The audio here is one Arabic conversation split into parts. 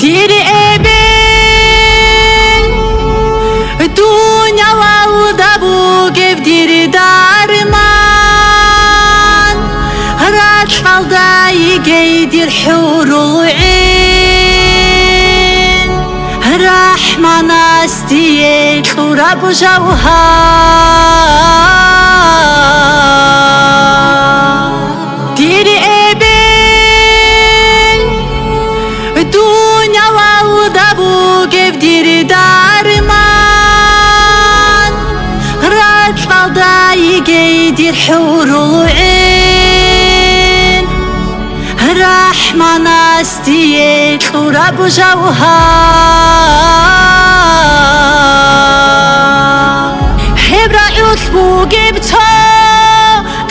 ديري ابن الدنيا والدبو كيف ديري دارمان هراك حالداي يدير حور العين رحمن استيك ورب جوهر ديري ابن الدنيا والدبو كيف ديري دارمان راك حالداي يدير حور العين رحمن استيك ورب جوهر حبر عثبو جبتو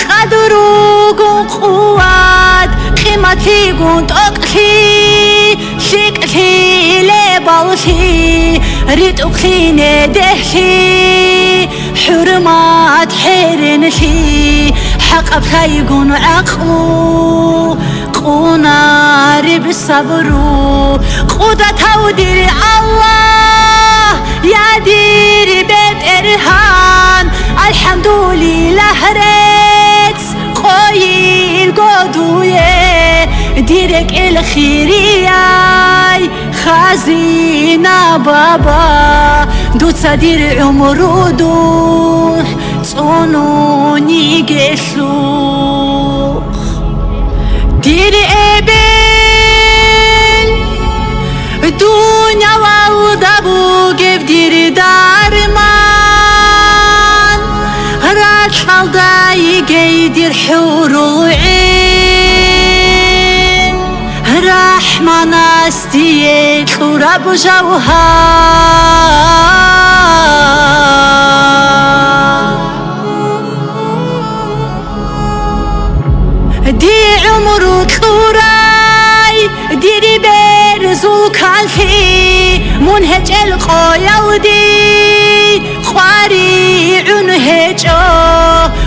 قدرو قون قواد قيمتي قون تقلي شكلي لبالتي ريت أقلي ندهلي حرمات حرنتي حق أبتاي قون عقلو قوناري بالصبرو قودة توديري الله يا ديري بيت إرهان الحمد لله ريت قوي القدوية ديرك الخيرية خازينة بابا دوت صدير عمرو دوح تصونوني قشلوخ ديري ابن الدنيا والدبو كيف ديري دارمان راك حالداي يدير حور العين رحمن استيك ورب جوهر دي عمرو كوراي ديري برزو كالفي منهج القويا ودي خواري عنهجو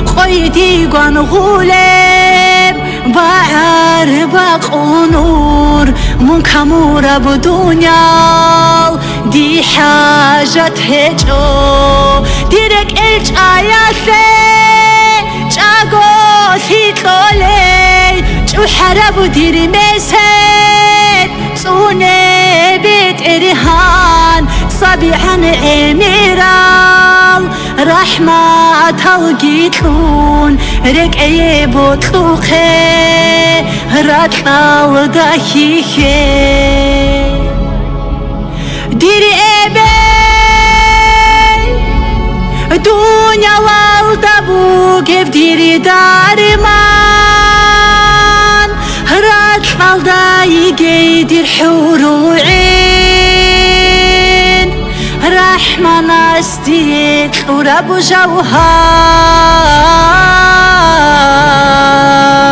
خويدي قان غولب بعر بقنور من كمورة بدنيا دي حاجة هجو ديرك الج آياتي جاقو ثيتلولي جو حرب ديري مسهد صوني بيت إرهان صبيحا عميرال رحمة تلقيتون رك أيبو تلوخي راتلا وداخيخي ديري ابن الدنيا والدبو كيف ديري دارمان راك حالداي يدير حور العين رحمن استيك ورب جوهر